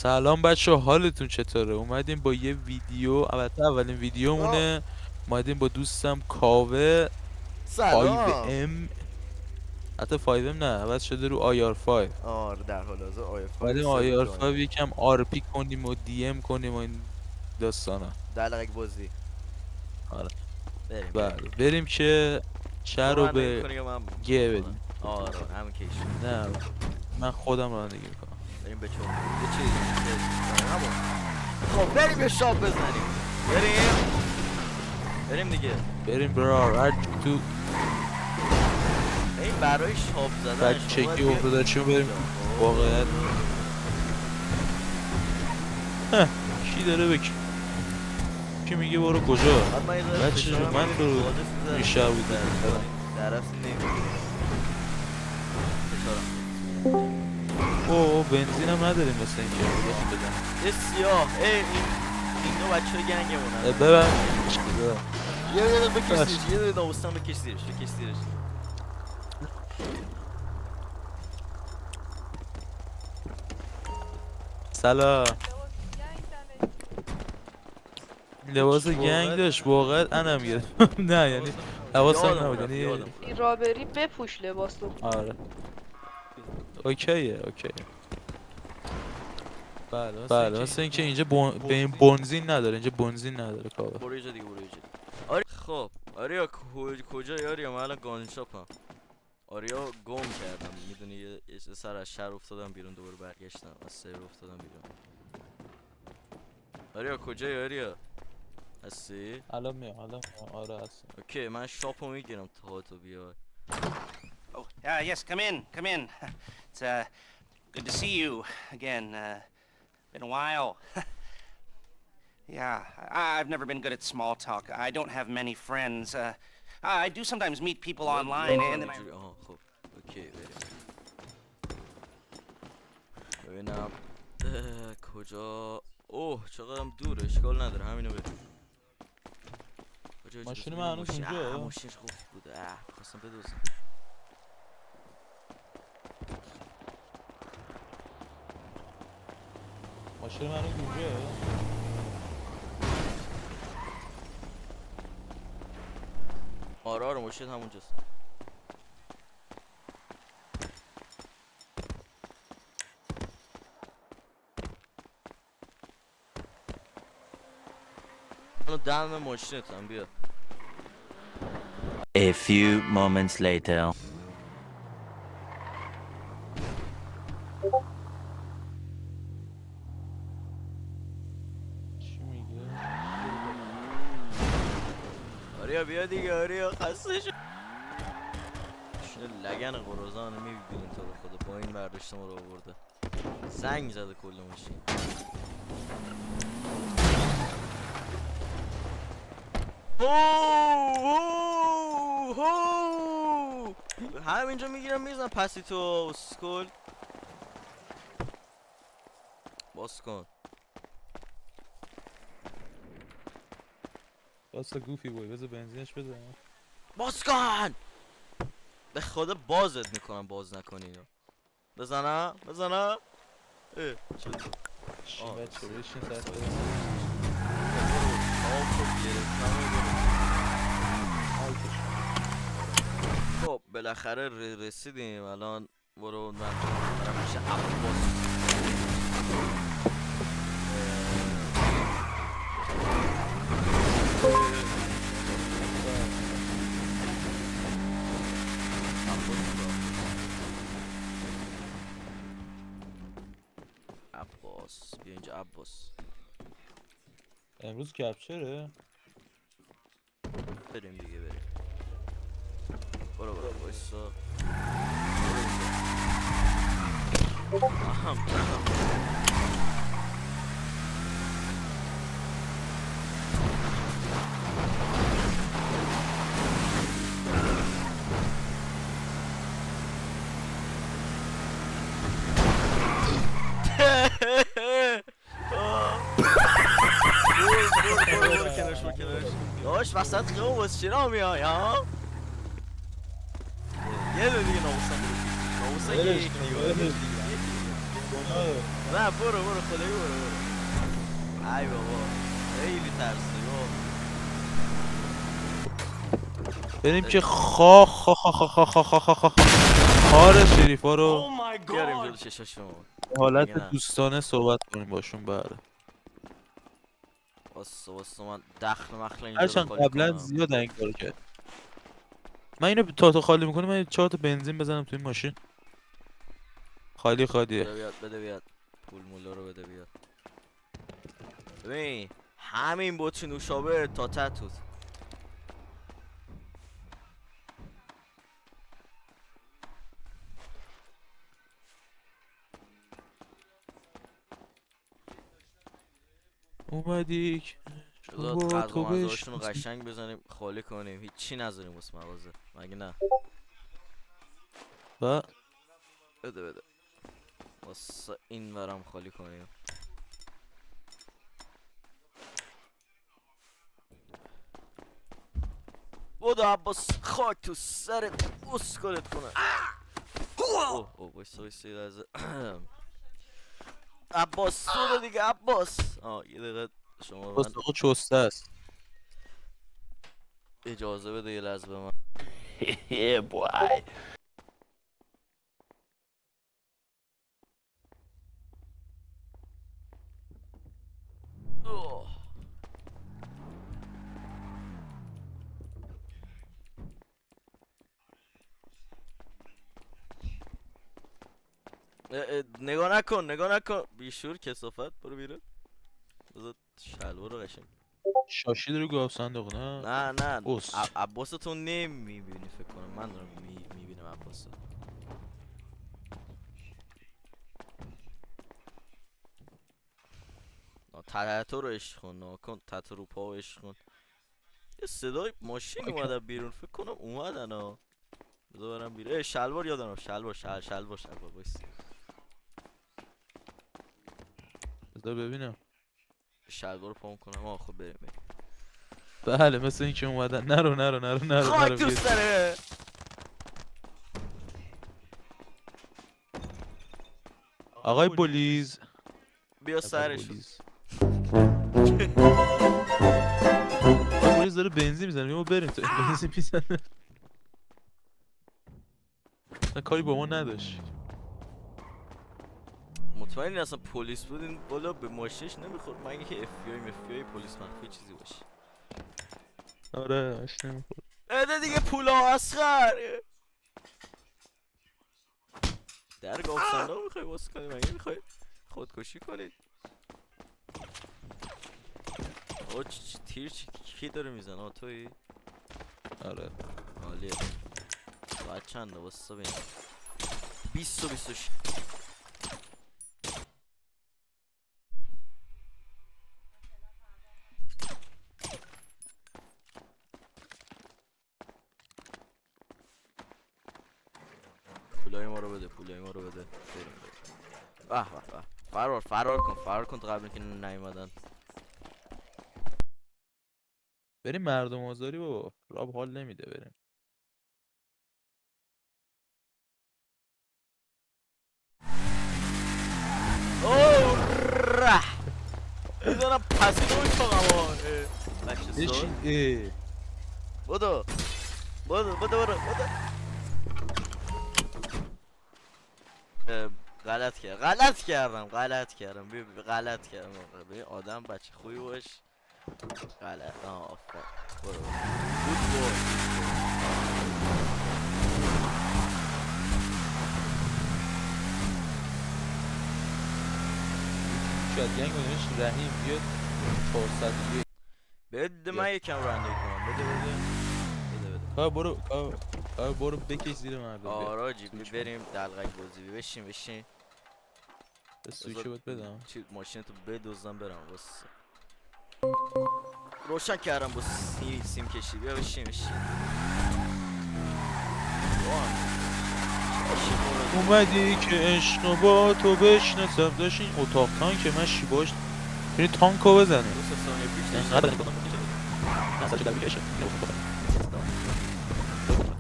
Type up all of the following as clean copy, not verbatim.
سلام بچه، حالتون چطوره؟ اومدیم با یه ویدیو، البته اولین آه، ویدیومونه. اومدیم با دوستم کاوه 5 سلام. ام، حتی 5 ام نه، عوض شده رو آی آر 5. آره در حال حاضر آی 5 اومدیم آی سرور آر دایم 5 یکم آر پی کنیم و دی ام کنیم و این داستانا. دلقک بازی. آره بریم بله، بریم که تو شهر رو رانندگی به میکنی یا من گه بکنم؟ بدیم. آره همین کیش. نه، من خودم رانندگی میکنم. بریم به چون یه چیز همون. خب بریم یه شاب بزنیم. بریم دیگه. بریم برار تو این برای شاب زدن شما باید بچگی بیاید افتاده چون بریم اینجا. تو خب واقعیت. هه، کی داره به کی میگه برو کجا؟ بعد من یه ذره بچه جو، فشارم من تو رو بالا توی سیزده شهر تو بودی در دارم. درست نمیگیره فشارم. او بنزینم نداریم مثل اینکه بخوام بزنیم. یه سیاه این دو بچه گنگمونن. ببر یه دونه بکش ببخش. زیرش، یه دونه ناموسن بکش زیرش، بکش زیرش. سلام. لباس گنگ واقعا داشت واقعا، انم گرفت. نه یعنی حواسم یادم نبود، رفت یعنی یادم رفت. را بری بپوش لباسو. آره اوکیه اوکی. بله مثل اینکه اینجا بنزین نداره، اینجا بنزین نداره کابه. برو یه جا دیگه، برو یه جا دیگه. آره خب آریا کجا آریا؟ من الان گان شاپم. آریا گم کردم، میدونی یه سر از شهر افتادم بیرون، دوباره برگشتم از سیر افتادم بیرون. آریا کجایی آریا؟ هستی؟ الان آره هستم. اوکی من شاپو میگیرم تا تو بیای. Oh, yes, come in, come in. It's good to see you again. Been a while. Yeah, I've never been good at small talk. I don't have many friends. I do sometimes meet people online, and then I... آها خب اوکی بریم. ببینم کجا. اوه چقدرم دوره، اشکال نداره همینو بریم. کجا ماشین من ببینم هنوز ماشین. اونجا. ماشین قفل بوده. می‌خواستم بدوزم. ماشین من هنوز اونجا. آره ماشین همونجاست. الان دم ماشینتم بیا. A few moments later. چی میگه؟ آریا بیا دیگه آریا، خسته شد. لگن قرازان میبینیم تو رو خدا، با این برداشت ما رو آورده. زنگ زده کل ماشین. همینجا میگیرم میزنم پسی تو اسکل. باز کن. واسه گوفی بوی، بذار بنزینش بزنم. باز کن به خدا بازت میکنم باز نکنی اینو. بزنم اه چطور چی بچه بشین سر خب بالاخره رسیدیم الان. برو من برم میشه عباس. عباس بیا اینجا عباس. امروز کپچره. بریم دیگه بریم. برو وایسا. برو کنارش. داش وسط خیابون واسه چی را میای ها؟ یه دو دیگه ناموسم برو. ناموسم یکی دیگه. نه برو خدایی برو ای بابا خیلی ترسی بریم که خار شریفا رو بیاریم جلو چشاشون حالت دیگه نه. دوستانه صحبت کنیم باشون. بله واسه من دخل مخل اینجا رو هرچند خالی قبلا کنم زیاد این کارو کرد. من اینو تا خالی میکنم، من 4 تا بنزین بزنم توی این ماشین. خالیه بده بیاد پول مولا رو بده بیاد. ببین همین بطری نوشابه تا تتوت اومدی که بذار با غذا تو مزهاشون رو بشناسم. قشنگ بزنیم خالی کنیم هیچی نذاریم واسه مغازه مگه نه و بده واسه این ورم خالی کنیم بودو عباس خاک تو سرت اسکلت کنه اوه بایستا یه لحظه عباس تو دیگه عباس یه دقیقه شما به من آقا چسته است. اجازه بده یه لحظه به من Yeah, boy. اوه. نگاه نکن بیشور کسافت برو بیرون بذار شلوار رو قشنگ شاشی داری گاف صندوق نه؟ نه اوس. عباستو نمیبینی فکر کنم من دارم میبینم عباسو تتو رو عشق کن ناکن تتو رو پا عشق کن یه صدای ماشین اومدن بیرون فکر کنم اومدن ها بذار برم بیرون شلوار یادم رفت شلوار بایست بذار ببینم. شلوار رو پام کنم خب بریم بله مثل این که اومدن. نرو خاک تو بیا. سره آقای پلیس بیا سرش پلیس داره بنزین میزنه ما بریم تو این بنزین میزنه. نه کاری با ما نداشت. مطمئنی اصلا پلیس بود این بالا به ماشینش نمیخورد مگه که اف پلیس مخفی چیزی باشه آره اش نمیخورد. بده دیگه پولا اسخر در گاف صندوق میخوای باز کنی مگه میخوای خودکشی کنید تیر کی داره میزنه توی آره عالیه باید چنده واسه بینیم 20 و 26 پولای ما رو بده بریم به فرار کن تا قبل اینکه نیومدن بریم مردم آزاری بابا. راب حال نمیده بریم. میزنم پسی رو میکنم بشین. بودو غلط کردم ببین آدم بچه خوبی باش غلط آفر برو بود شاید گنگ بودیمش رحیم بیاد 401. بده من یکم رانندگی کنم بده برو بکش زیر مردم. آراجی بریم دلغک بازی بشین سویچو باید بدم. چی ماشینتو بدوزم برم واسه روشن کردم با سیم کشی بیا بشین اومدی که عشق با تو بشناسم. داشت این اتاق تانک من شیباش یعنی تانکو بزنه. 2 ثانیه پیش انقدر نسلش در بیشه.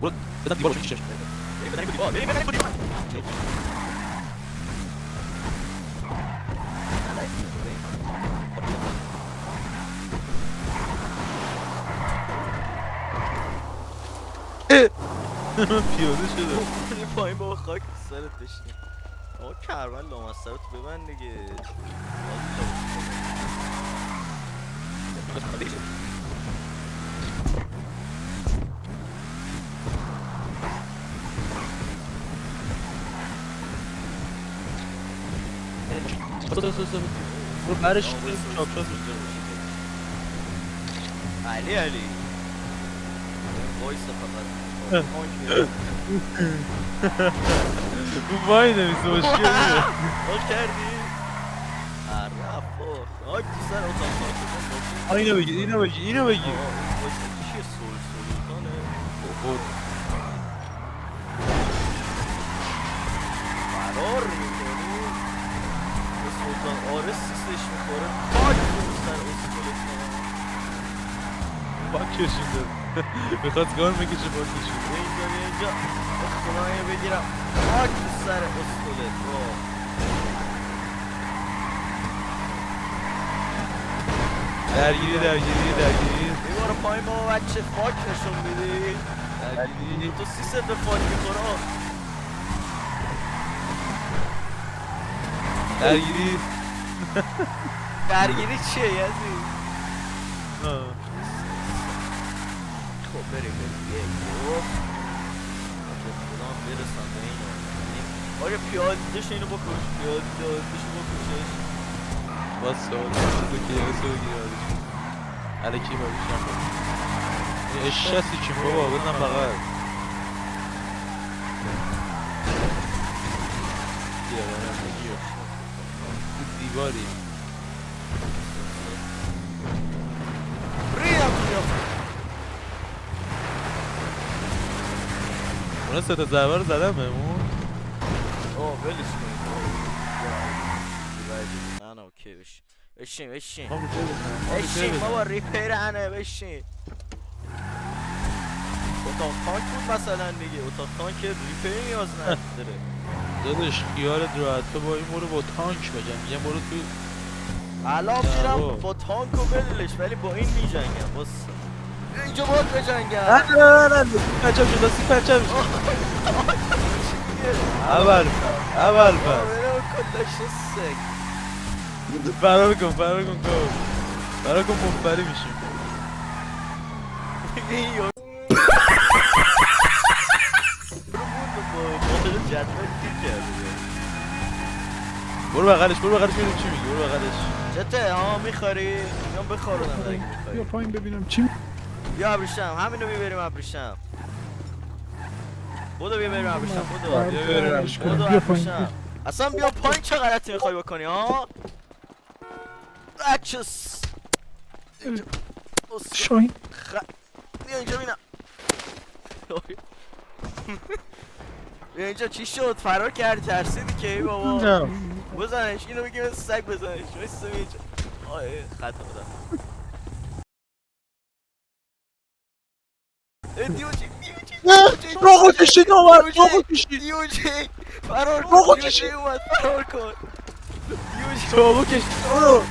برو بزن دیوار روشن کشش. پیاده شده. کنی پایین با خاک سرت بشین. آقا کربن لامصب تو ببند دیگه. برو برش چاپ چاپ علی علی وایس فقط اون وای نمیسه مشکل نیه آه کردی؟ عرف آی تو سر اتاق اینو بگیر اینو بگیر اینو بگیر چیه سلطانه؟ خود فرار میکنی؟ به سلطان آره سیستش میخوره خاک اون سر اسکلت باک کشیده میخواد گان بکشه باک کشیده اینجا خدا اینو بگیرم خاک تو سر اسکلت درگیری میباره پایین بابا بچه فاک نشون میدی درگیری تو سیست به فاک میخوره درگیری درگیری چیه یزی؟ آه. خب بریم خدا برسن به این آره پیادهش اینو بکش پیادهش بکشش باز سوال چیزو که یه سو بگیره علکی بابیشم این اششسی چیم بابا بزن بغل بیا برم بگیر تو دیواری اونا سه تا ضربه رو زدم بهمون اوه ولش کنید نه اوکی بشین بشین بابا ریپیر انه بشین اتاق تانک بود مثلا دیگه اتاق تانک ریپیر نیاز نداره داداش خیالت راحت تو با این برو با تانک بجنگ یه برو تو الان میرم با تانک و بدلش ولی با این میجنگم بس اینجا باید بجنگم نه پرچم شد دستی پرچم شد اول پس کلش سگ فرار کن مفبری میشیم این یا برو بغلش ببینیم چی میگی برو بغلش چته ها میخوری؟ یا بخورونم اگه میخوری بیا پایین ببینم چی بیا ابریشم همینو میبریم ابریشم بودو بیا بریم ابریشم بودو ابریشم اصلا بیا پایین چه غلطی میخوای بکنی ها؟ بچس شاهین بیا اینجا بینم بیا اینجا چی شد؟ فرار کردی ترسیدی که ای بابا نه بزنش اینو بگیم سگ بزنش بایسته اینجا آه خطا بودم دیوچه روغو کشید اومد روغو کشید دیوچه فرار روغو کن کشید. دیوچه اومد فرار کن دیوچه روغو کشید برو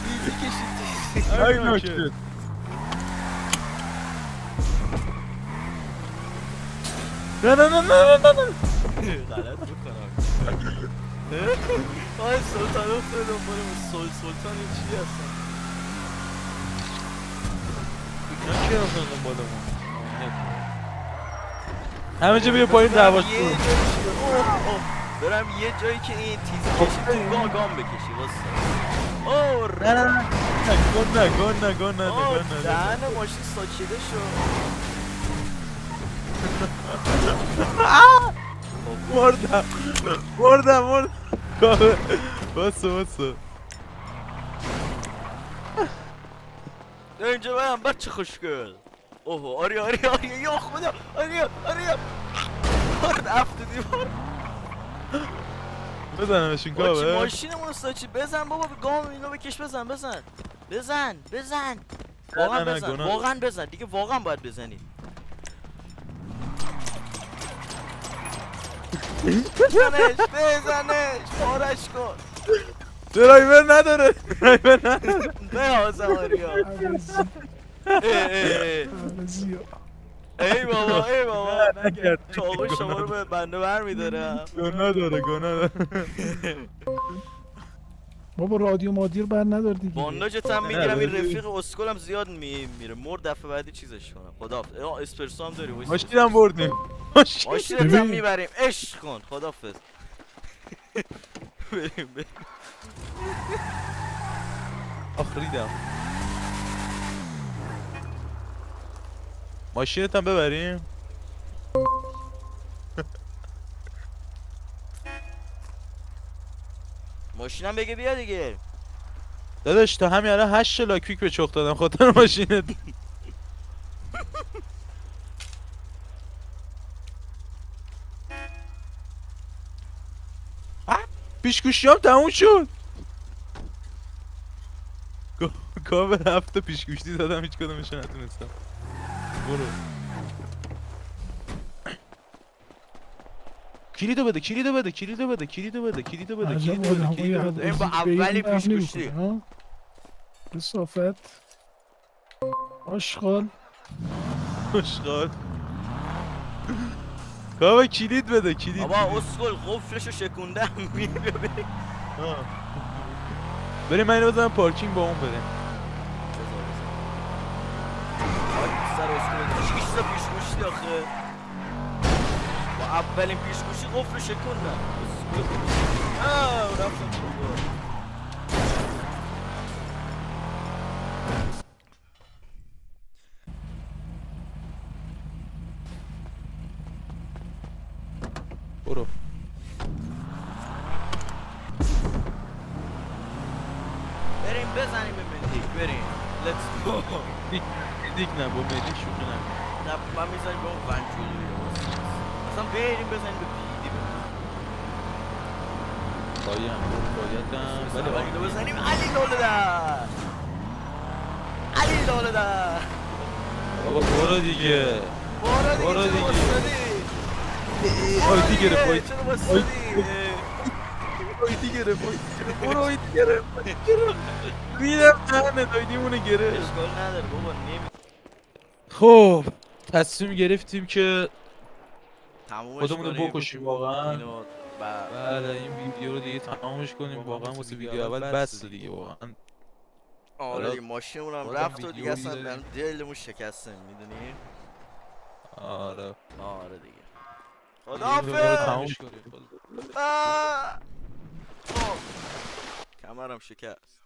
دیوچه کشید ای ناکت نه غلط بکنم آه سلطان افتاد دنبالم سلطان این چی هستن اینا کی افتادن دنبالمون همه جا بیا پایین دعواش یه کنم جایی برم یه جایی که این تیزی کشید تو گام بکشی واسه اوه نه گون نه دهن ماشین ساچیده شد مردم باسو اینجا برم بچه خوشگل اوه آریا یا خدا آریا رفت دیوار بزنمشون باچی کابه ماشینمون ساچی بزن بابا گام اینو بکش بزن واقعا نه، بزن گناه. واقعا بزن دیگه واقعا باید بزنی بزنش پارش کن درایور نداره بهازم آریا ای بابا ای بابا نکرد. چاقوی شما رو به بنده برمیدارم. گناه داره گناه داره. بابا رادیو مادیر بر ندار دیگه. بانداجت هم میگیرم. این نه، رفیق اسکلم زیاد میره مرد. دفعه بعدی چیزش کنم. خداحافظ. اسپرسو هم داری؟ وایسا. ماشینم بردیم. ماشینت هم ببین. میبریم. عشق کن. خداحافظ. بریم. آخریدم. ماشینت هم ببریم. ماشینم بگه بیا دیگه. داداش تا همین الان 8 لاکویک به چخ دادم خاطر ماشینت. پیشگوشی هم تموم شد. کابل 7 پیشگوشی دادم هیچ کدومش نتونستم. برو. کلیدو بده کلیدو بده کلیدو بده کلیدو بده کلیدو بده عجب کلیدو بده آدمایی کلیدو از بده. این با بازی به اولی این رحم پیشگوشی. نمی‌کنه، ها؟ کثافت. آشغال. خوشحال. کابل کلید بده کلید. بابا اسکل قفلشو شکوندم. بیا بریم. آه. بریم من اینو بزنم پارکینگ با اون بریم. سر اسکل 6 تا پیشگوشی آخه. با اولین پیشگوشی قفل شکوندم. رفتم تو بار. برو. بریم بزنیم به ملیک. بریم let's go. دیگ نه با ملی شوخی نکن. نه من میزنیم به اون ونجولی. اصلا بریم بزنیم به پیدی. بایدم ولی اینو بزنیم علی لولده. علی لولده. بابا برو دیگه. برو دیگه. برو آیدی گرفت آیدی. چرا بستدی؟ آیدی گرفت برو آیدی گرفت. ریدم دهنت آیدیمونو گرفت. اشکال نداره بابا نمی خب تصمیم گرفتیم که تمومش خودمون رو بکشیم واقعا. اینو بعد این ویدیو رو دیگه تمامش کنیم. واقعا واسه ویدیو اول بس دیگه واقعا. آره دیگه ماشینمون هم بازم رفت و ویدیو دیگه اصلا می‌ذاریم. دلمون شکسته میدونی؟ آره آره دیگه رو خداحافظ. تمامش کنیم. آه! آه! کمرم شکست.